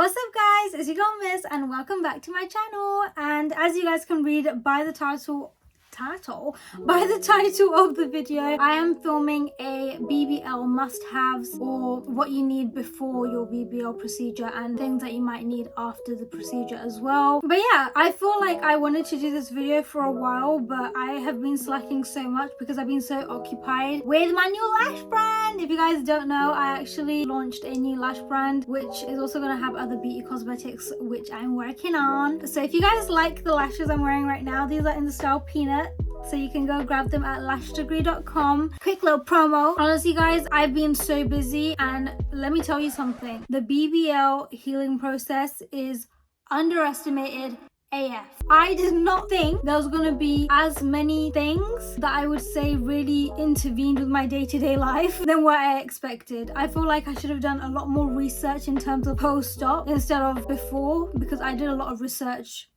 What's up guys, it's your girl Miss and welcome back to my channel. And as you guys can read by the title of the video, I am filming a BBL must-haves, or what you need before your BBL procedure and things that you might need after the procedure as well. But yeah, I feel like I wanted to do this video for a while, but I have been slacking so much because I've been so occupied with my new lash brand. If you guys don't know, I actually launched a new lash brand which is also going to have other beauty cosmetics which I'm working on. So if you guys like the lashes I'm wearing right now, these are in the style Peanut, so you can go grab them at lashdegree.com. Quick little promo. Honestly guys, I've been so busy, and let me tell you something, the BBL healing process is underestimated AF. I did not think there was gonna be as many things that I would say really intervened with my day-to-day life than what I expected. I feel like I should have done a lot more research in terms of post-op instead of before, because I did a lot of research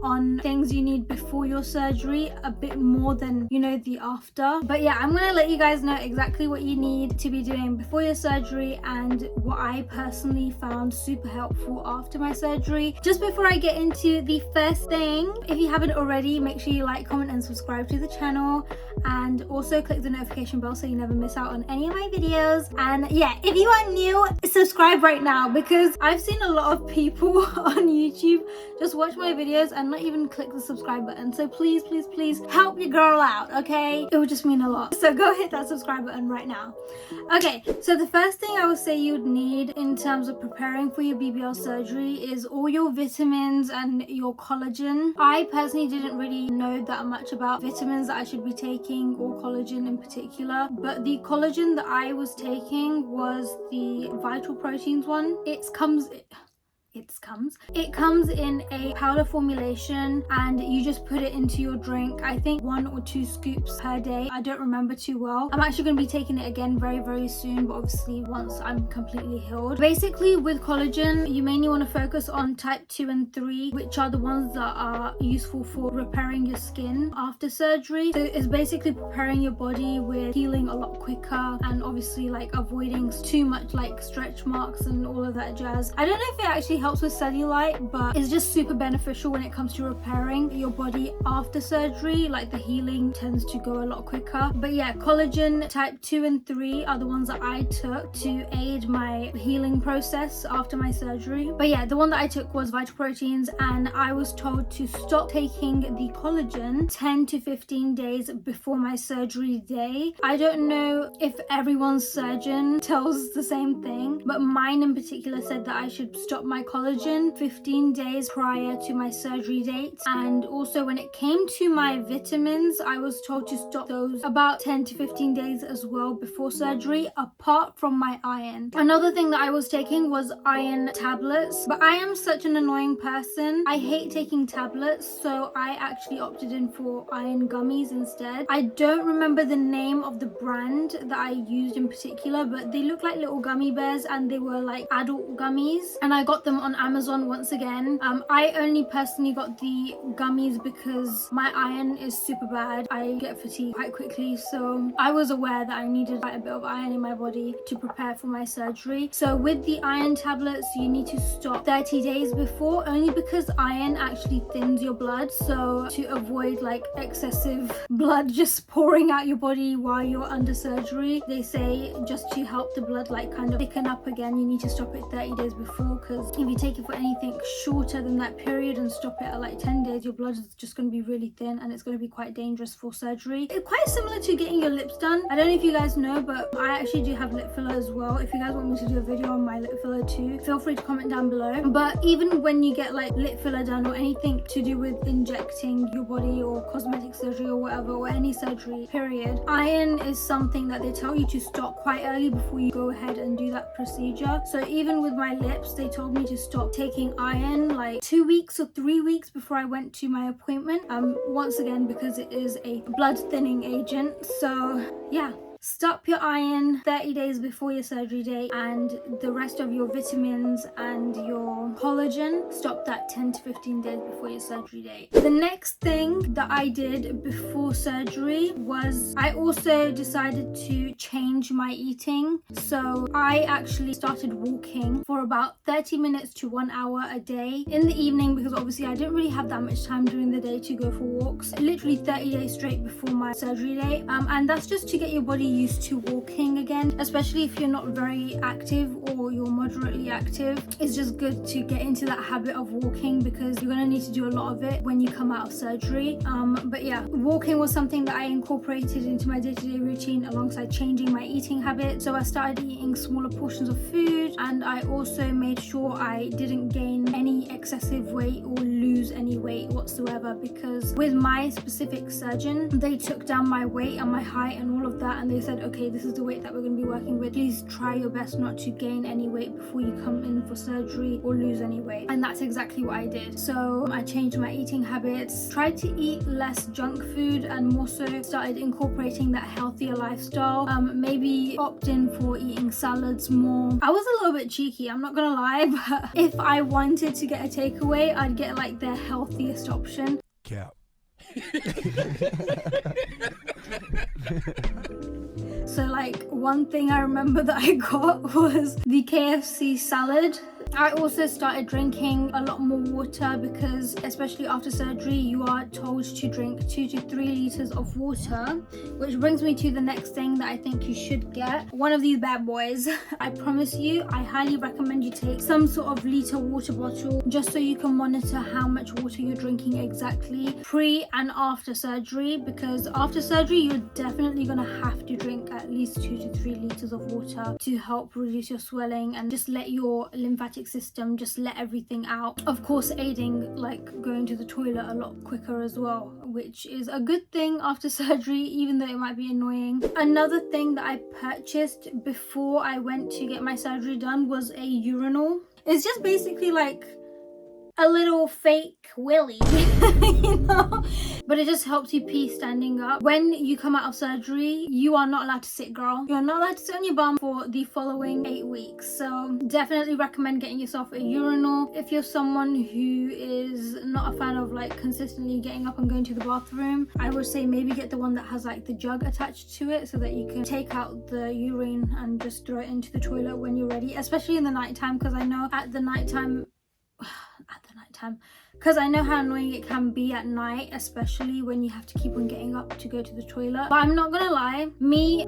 on things you need before your surgery, a bit more than, you know, the after. But yeah, I'm gonna let you guys know exactly what you need to be doing before your surgery and what I personally found super helpful after my surgery. Just before I get into the first thing, if you haven't already, make sure you like, comment and subscribe to the channel, and also click the notification bell so you never miss out on any of my videos. And yeah, if you are new, subscribe right now, because I've seen a lot of people on YouTube just watch my videos and not even click the subscribe button. So please help your girl out, okay? It would just mean a lot. So go hit that subscribe button right now. Okay, so the first thing I would say you'd need in terms of preparing for your BBL surgery is all your vitamins and your collagen. I personally didn't really know that much about vitamins that I should be taking, or collagen in particular, but the collagen that I was taking was the Vital Proteins one. It comes in a powder formulation, and you just put it into your drink. I think 1 or 2 scoops per day. I don't remember too well. I'm actually going to be taking it again very soon, but obviously once I'm completely healed. Basically with collagen, you mainly want to focus on type 2 and 3, which are the ones that are useful for repairing your skin after surgery. So it's basically preparing your body with healing a lot quicker, and obviously like avoiding too much like stretch marks and all of that jazz. I don't know if it actually helps with cellulite, but it's just super beneficial when it comes to repairing your body after surgery. Like the healing tends to go a lot quicker. But yeah, collagen type 2 and 3 are the ones that I took to aid my healing process after my surgery. But yeah, the one that I took was Vital Proteins, and I was told to stop taking the collagen 10 to 15 days before my surgery day. I don't know if everyone's surgeon tells the same thing, but mine in particular said that I should stop my collagen 15 days prior to my surgery date. And also when it came to my vitamins, I was told to stop those about 10 to 15 days as well before surgery, apart from my iron. Another thing that I was taking was iron tablets, but I am such an annoying person. I hate taking tablets, so I actually opted in for iron gummies instead. I don't remember the name of the brand that I used in particular, but they look like little gummy bears and they were like adult gummies, and I got them on Amazon once again. I only personally got the gummies because my iron is super bad. I get fatigued quite quickly, so I was aware that I needed quite a bit of iron in my body to prepare for my surgery. So with the iron tablets, you need to stop 30 days before, only because iron actually thins your blood. So to avoid like excessive blood just pouring out your body while you're under surgery, they say just to help the blood like kind of thicken up again, you need to stop it 30 days before, because if you take it for anything shorter than that period and stop it at like 10 days, your blood is just going to be really thin and it's going to be quite dangerous for surgery. It's quite similar to getting your lips done. I don't know if you guys know, but I actually do have lip filler as well. If you guys want me to do a video on my lip filler too, feel free to comment down below. But even when you get like lip filler done or anything to do with injecting your body or cosmetic surgery or whatever, or any surgery period, iron is something that they tell you to stop quite early before you go ahead and do that procedure. So even with my lips, they told me to stop taking iron like 2 weeks or 3 weeks before I went to my appointment, once again because it is a blood thinning agent. So yeah, stop your iron 30 days before your surgery date, and the rest of your vitamins and your collagen, stop that 10 to 15 days before your surgery date. The next thing that I did before surgery was I also decided to change my eating. So I actually started walking for about 30 minutes to 1 hour a day in the evening, because obviously I didn't really have that much time during the day to go for walks. Literally 30 days straight before my surgery date, and that's just to get your body used to walking again, especially if you're not very active or you're moderately active. It's just good to get into that habit of walking, because you're going to need to do a lot of it when you come out of surgery. But yeah, walking was something that I incorporated into my day-to-day routine alongside changing my eating habits. So I started eating smaller portions of food, and I also made sure I didn't gain any excessive weight or lose any weight whatsoever, because with my specific surgeon, they took down my weight and my height and all of that, and they said, okay, this is the weight that we're going to be working with. Please try your best not to gain any weight before you come in for surgery or lose any weight. And that's exactly what I did. So I changed my eating habits, tried to eat less junk food, and more so started incorporating that healthier lifestyle. Maybe opt in for eating salads more. I was a little bit cheeky, I'm not gonna lie, but if I wanted to get a takeaway, I'd get like the healthiest option. Cap. So like one thing I remember that I got was the KFC salad. I also started drinking a lot more water, because especially after surgery you are told to drink 2 to 3 liters of water, which brings me to the next thing that I think you should get. One of these bad boys. I promise you, I highly recommend you take some sort of liter water bottle, just so you can monitor how much water you're drinking exactly pre and after surgery, because after surgery you're definitely gonna have to drink at least 2 to 3 liters of water to help reduce your swelling and just let your lymphatic system just let everything out, of course aiding like going to the toilet a lot quicker as well, which is a good thing after surgery, even though it might be annoying. Another thing that I purchased before I went to get my surgery done was a urinal. It's just basically like a little fake willy, you know, but it just helps you pee standing up. When you come out of surgery, you are not allowed to sit, girl. You're not allowed to sit on your bum for the following 8 weeks. So definitely recommend getting yourself a urinal. If you're someone who is not a fan of like consistently getting up and going to the bathroom, I would say maybe get the one that has like the jug attached to it, so that you can take out the urine and just throw it into the toilet when you're ready, especially in the nighttime, because I know at the nighttime because I know how annoying it can be at night, especially when you have to keep on getting up to go to the toilet. But I'm not gonna lie,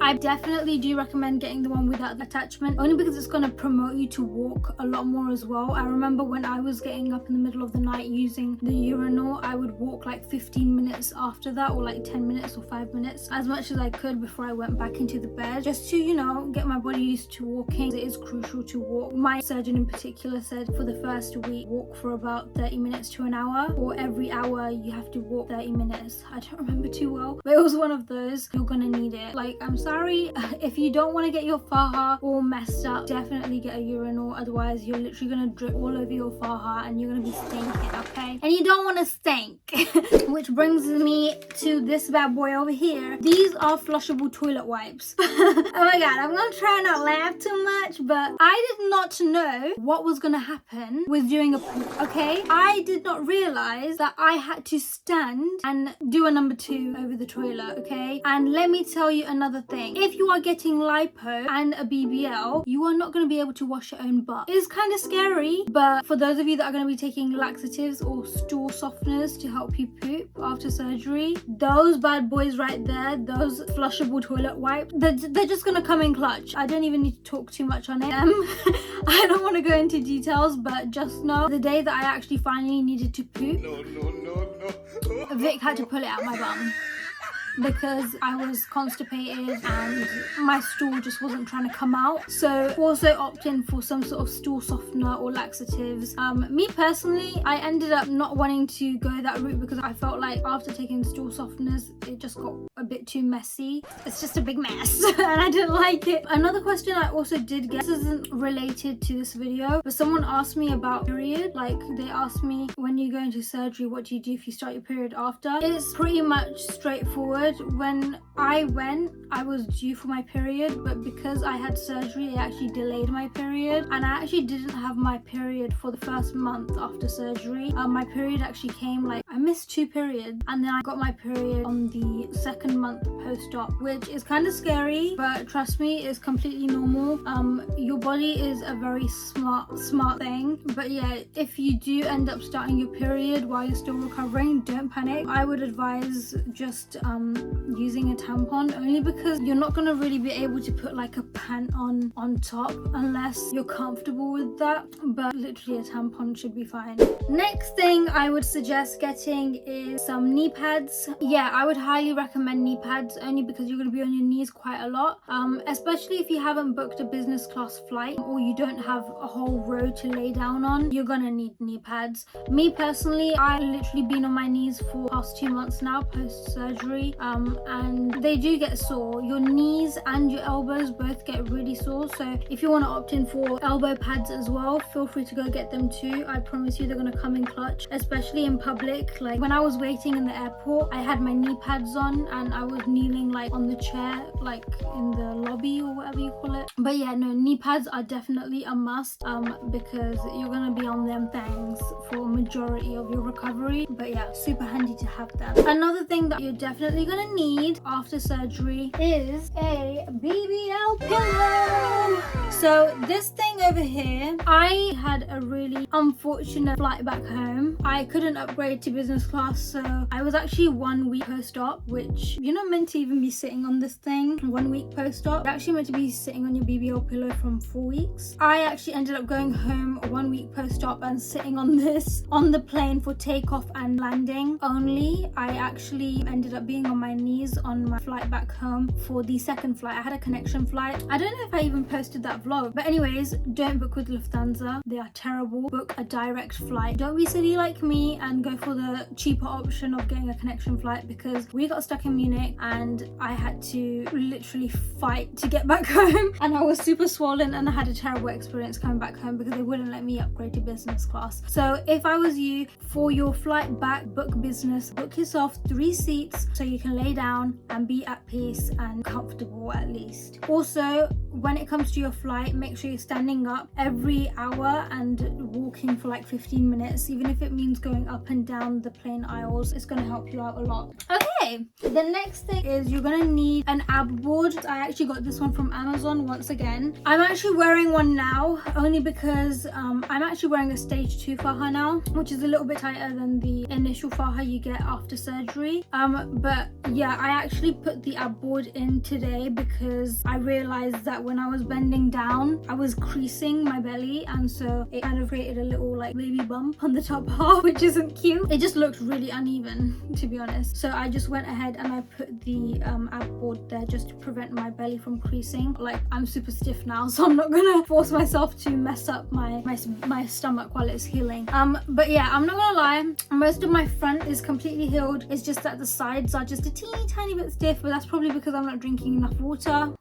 I definitely do recommend getting the one without the attachment, only because it's gonna promote you to walk a lot more as well. I remember when I was getting up in the middle of the night using the urinal, I would walk like 15 minutes after that, or like 10 minutes or 5 minutes, as much as I could before I went back into the bed, just to, you know, get my body used to walking. It is crucial to walk. My surgeon in particular said for the first week, walk for about 30 minutes to an hour, or every hour you have to walk 30 minutes. I don't remember too well, but it was one of those. You're gonna need it. Like, I'm sorry, if you don't want to get your faha all messed up, definitely get a urinal, otherwise you're literally gonna drip all over your faha and you're gonna be stinking, okay? And you don't want to stink. Which brings me to this bad boy over here. These are flushable toilet wipes. Oh my god, I'm gonna try not laugh too much, but I did not know what was gonna happen with doing a poop, okay? I did not realize that I had to stand and do a number 2 over the toilet, okay? And let me tell you another thing. If you are getting lipo and a BBL, you are not going to be able to wash your own butt. It's kind of scary, but for those of you that are going to be taking laxatives or stool softeners to help you poop after surgery, those bad boys right there, those flushable toilet wipes, they're just going to come in clutch. I don't even need to talk too much on it. I don't want to go into details, but just know the day that I actually finally needed to poop, Vic had to pull it out my bum, because I was constipated and my stool just wasn't trying to come out. So also opt in for some sort of stool softener or laxatives. Me personally, I ended up not wanting to go that route, because I felt like after taking stool softeners, it just got a bit too messy. It's just a big mess and I didn't like it. Another question I also did get, this isn't related to this video, but someone asked me about period. Like, they asked me, when you go into surgery, what do you do if you start your period after? It's pretty much straightforward. When I was due for my period, but because I had surgery, it actually delayed my period, and I actually didn't have my period for the first month after surgery. My period actually came, like, I missed 2 periods, and then I got my period on the 2nd month post-op, which is kind of scary, but trust me, it's completely normal. Your body is a very smart thing. But yeah, if you do end up starting your period while you're still recovering, don't panic. I would advise just using a tampon, only because you're not going to really be able to put like a pant on top unless you're comfortable with that, but literally a tampon should be fine. Next thing I would suggest getting is some knee pads. Yeah, I would highly recommend knee pads, only because you're going to be on your knees quite a lot, especially if you haven't booked a business class flight or you don't have a whole row to lay down on. You're gonna need knee pads. Me personally, I literally been on my knees for the past 2 months now post surgery, and they do get sore. Your knees and your elbows both get really sore, so if you want to opt in for elbow pads as well, feel free to go get them too. I promise you they're gonna come in clutch, especially in public. Like when I was waiting in the airport, I had my knee pads on and I was kneeling like on the chair, like in the lobby or whatever you call it. But yeah, no, knee pads are definitely a must, because you're gonna be on them things for majority of your recovery. But yeah, super handy to have them. Another thing that you're definitely gonna need after surgery is a BBL pillow. So this thing over here, I had a really unfortunate flight back home. I couldn't upgrade to business class, so I was actually 1 week post-op, which you're not meant to even be sitting on this thing 1 week post-op. You're actually meant to be sitting on your BBL pillow from 4 weeks. I actually ended up going home 1 week post-op and sitting on this on the plane for takeoff and landing only. I actually ended up being on my knees on my flight back home for the 2nd flight. I had a connection flight. I don't know if I even posted that vlog, but anyways, don't book with Lufthansa. They are terrible. Book a direct flight. Don't be silly like me and go for the cheaper option of getting a connection flight, because we got stuck in Munich and I had to literally fight to get back home, and I was super swollen and I had a terrible experience coming back home because they wouldn't let me upgrade to business class. So if I was you, for your flight back, book business. Book yourself 3 seats so you can lay down and be at peace and comfortable at least. Also, when it comes to your flight, make sure you're standing up every hour and walking for like 15 minutes, even if it means going up and down the plane aisles. It's going to help you out a lot. Okay, the next thing is you're going to need an ab board. I actually got this one from Amazon once again. I'm actually wearing one now, only because I'm actually wearing a stage 2 faja now, which is a little bit tighter than the initial faja you get after surgery. But yeah, I actually put the ab board in today because I realized that when I was bending down, I was creasing my belly, and so it kind of created a little like baby bump on the top half, which isn't cute. It just looked really uneven, to be honest. So I just went ahead and I put the ab board there just to prevent my belly from creasing. Like, I'm super stiff now, so I'm not gonna force myself to mess up my stomach while it's healing. But yeah, I'm not gonna lie, most of my front is completely healed. It's just that the sides are just a teeny tiny bit stiff, but that's probably because I'm not drinking enough water.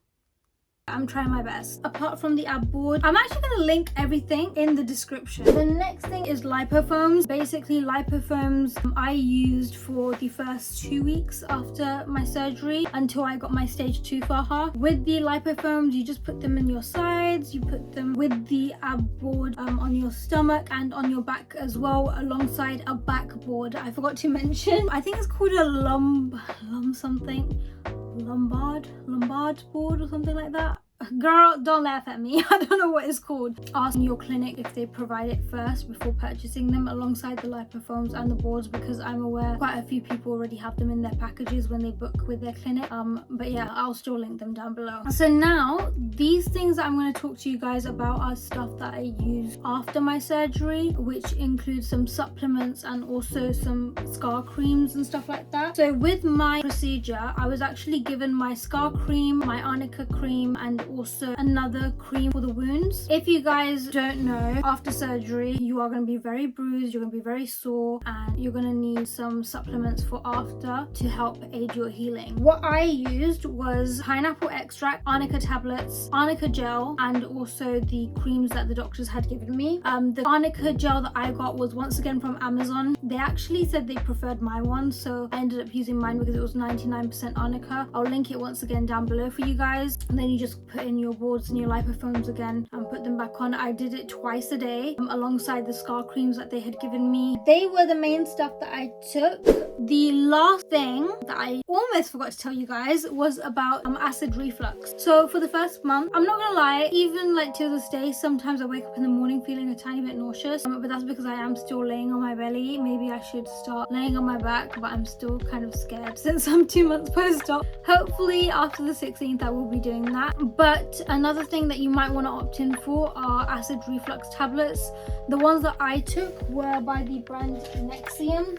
I'm trying my best. Apart from the ab board, I'm actually going to link everything in the description. The next thing is lipofoams. Basically, lipofoams I used for the first 2 weeks after my surgery until I got my stage 2 faja. With the lipofoams, you just put them in your sides, you put them with the ab board on your stomach and on your back as well, alongside a backboard. I forgot to mention, I think it's called a Lombard board or something like that. Girl, don't laugh at me. I don't know what it's called. Ask your clinic if they provide it first before purchasing them alongside the lipofoams and the boards, because I'm aware quite a few people already have them in their packages when they book with their clinic. But yeah, I'll still link them down below. So now, these things that I'm going to talk to you guys about are stuff that I used after my surgery, which includes some supplements and also some scar creams and stuff like that. So with my procedure, I was actually given my scar cream, my arnica cream, and also another cream for the wounds. If you guys don't know, after surgery you are going to be very bruised, you're going to be very sore, and you're going to need some supplements for after to help aid your healing. What I used was pineapple extract, arnica tablets, arnica gel, and also the creams that the doctors had given me. The arnica gel that I got was once again from Amazon. They actually said they preferred my one, so I ended up using mine because it was 99% arnica. I'll link it once again down below for you guys, and then you just put in your boards and your lipofoams again and put them back on. I did it twice a day alongside the scar creams that they had given me. They were the main stuff that I took. The last thing that I almost forgot to tell you guys was about acid reflux. So for the first month, I'm not gonna lie, even like to this day, sometimes I wake up in the morning feeling a tiny bit nauseous, but that's because I am still laying on my belly. Maybe I should start laying on my back, but I'm still kind of scared since I'm 2 months post-op. Hopefully after the 16th I will be doing that. But another thing that you might want to opt in for are acid reflux tablets. The ones that I took were by the brand Nexium.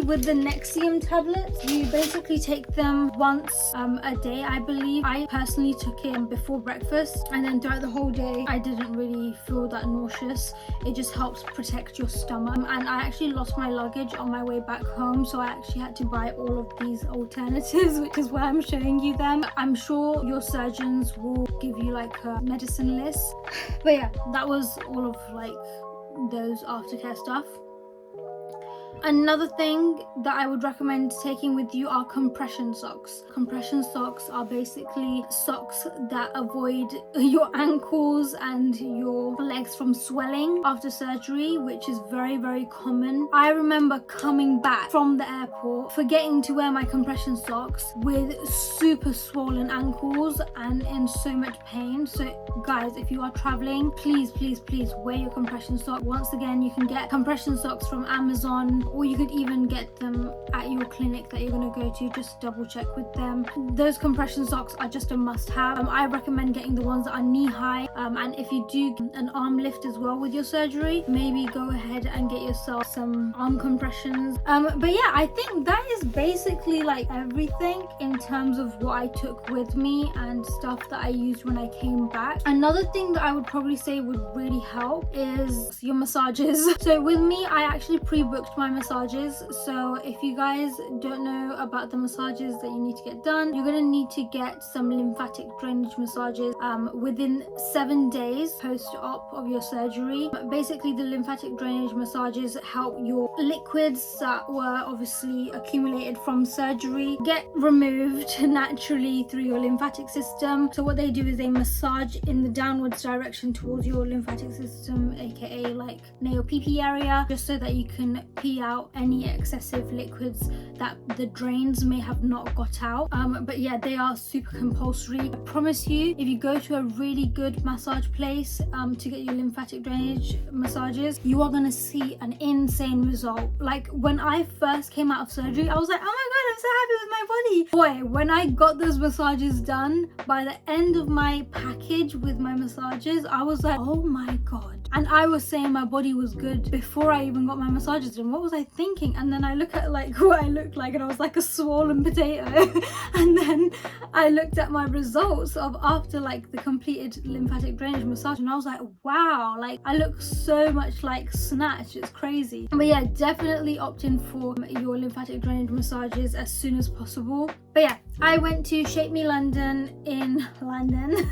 With the Nexium tablets, you basically take them once a day, I believe. I personally took it before breakfast, and then throughout the whole day I didn't really feel that nauseous. It just helps protect your stomach. And I actually lost my luggage on my way back home, so I actually had to buy all of these alternatives, which is why I'm showing you them. I'm sure your surgeons will give you like a medicine list. But yeah, that was all of like those aftercare stuff. Another thing that I would recommend taking with you are compression socks. Compression socks are basically socks that avoid your ankles and your legs from swelling after surgery, which is very, very common. I remember coming back from the airport, forgetting to wear my compression socks with super swollen ankles and in so much pain. So guys, if you are traveling, please, please, please wear your compression sock. Once again, you can get compression socks from Amazon, or you could even get them at your clinic that you're going to go to. Just double check with them. Those compression socks are just a must have. I recommend getting the ones that are knee high, and if you do an arm lift as well with your surgery, maybe go ahead and get yourself some arm compressions. But yeah, I think that is basically like everything in terms of what I took with me and stuff that I used when I came back. Another thing that I would probably say would really help is your massages. So with me, I actually pre-booked my massages. So if you guys don't know about the massages that you need to get done, you're going to need to get some lymphatic drainage massages within 7 days post-op of your surgery. Basically, the lymphatic drainage massages help your liquids that were obviously accumulated from surgery get removed naturally through your lymphatic system. So what they do is they massage in the downwards direction towards your lymphatic system, aka like nail pee area, just so that you can pee out any excessive liquids that the drains may have not got out. But yeah, they are super compulsory. I promise you, if you go to a really good massage place to get your lymphatic drainage massages, you are going to see an insane result. Like when I first came out of surgery, I was like, oh my god, I'm so happy with my body. Boy, when I got those massages done, by the end of my package with my massages, I was like, oh my god. And I was saying my body was good before I even got my massages done. What was I thinking? And then I look at like what I looked like, and I was like a swollen potato. And then I looked at my results of after like the completed lymphatic drainage massage, and I was like, wow, like I look so much like Snatch. It's crazy. But yeah, definitely opt in for your lymphatic drainage massages as soon as possible. But yeah, I went to Shape Me London in London.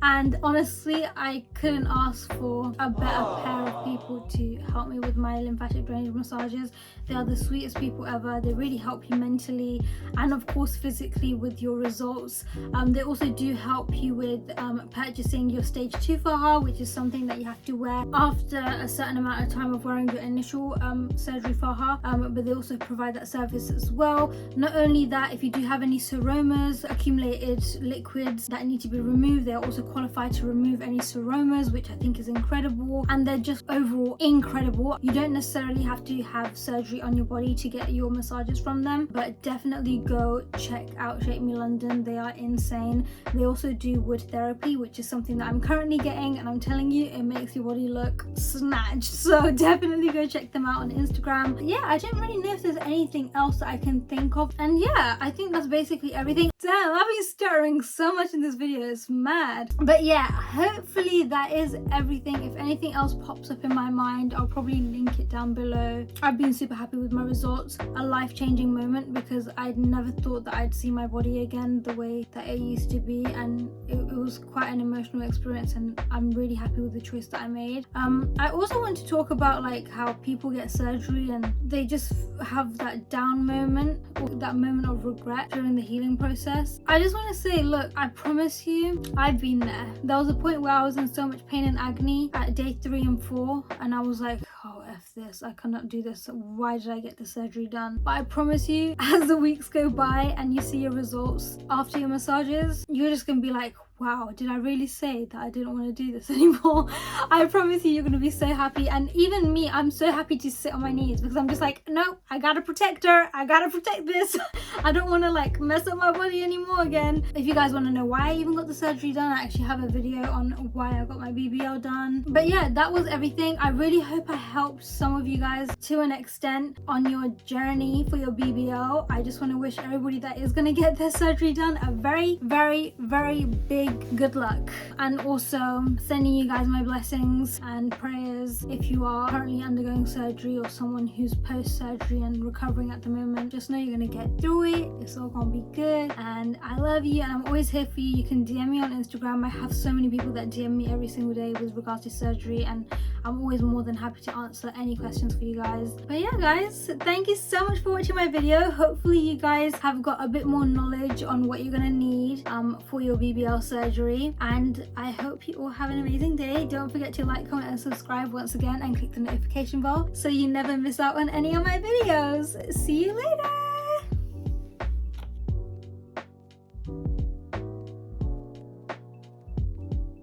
And honestly, I couldn't ask for a better pair of people to help me with my lymphatic drainage massages. They are the sweetest people ever. They really help you mentally and of course physically with your results. They also do help you with purchasing your stage 2 faja, which is something that you have to wear after a certain amount of time of wearing your initial surgery faja. But they also provide that service as well. Not only that, if you do have any seromas, accumulated liquids that need to be removed, they're also qualified to remove any seromas, which I think is incredible. And they're just overall incredible. You don't necessarily have to have surgery on your body to get your massages from them, but definitely go check out Shape Me London. They are insane. They also do wood therapy, which is something that I'm currently getting, and I'm telling you, it makes your body look snatched. So definitely go check them out on Instagram. Yeah, I don't really know if there's anything else that I can think of, and yeah, I think that's basically everything. Damn, I've been stuttering so much in this video, it's mad. But yeah, hopefully that is everything. If anything else pops up in my mind, I'll probably link it down below. I've been super happy with my results. A life-changing moment because I'd never thought that I'd see my body again the way that it used to be, and it was quite an emotional experience, and I'm really happy with the choice that I made. I also want to talk about like how people get surgery and they just have that down moment or that moment of regret during the healing process. I just want to say, look, I promise you, I've been there. There was a point where I was in so much pain and agony at day 3 and 4, and I was like, oh, F this, I cannot do this. Why did I get the surgery done? But I promise you, as the weeks go by and you see your results after your massages, you're just gonna be like, wow, did I really say that I didn't want to do this anymore? I promise you, you're going to be so happy. And even me, I'm so happy to sit on my knees because I'm just like, no, I gotta protect her. I gotta protect this. I don't want to like mess up my body anymore again. If you guys want to know why I even got the surgery done, I actually have a video on why I got my BBL done. But yeah, that was everything. I really hope I helped some of you guys to an extent on your journey for your BBL. I just want to wish everybody that is going to get their surgery done a very, very, very big good luck, and also sending you guys my blessings and prayers if you are currently undergoing surgery or someone who's post-surgery and recovering at the moment. Just know you're gonna get through it. It's all gonna be good, and I love you, and I'm always here for you. You can DM me on Instagram. I have so many people that DM me every single day with regards to surgery, and I'm always more than happy to answer any questions for you guys. But yeah guys, thank you so much for watching my video. Hopefully you guys have got a bit more knowledge on what you're gonna need for your BBL surgery, and I hope you all have an amazing day. Don't forget to like, comment and subscribe once again, and click the notification bell so you never miss out on any of my videos. See you later.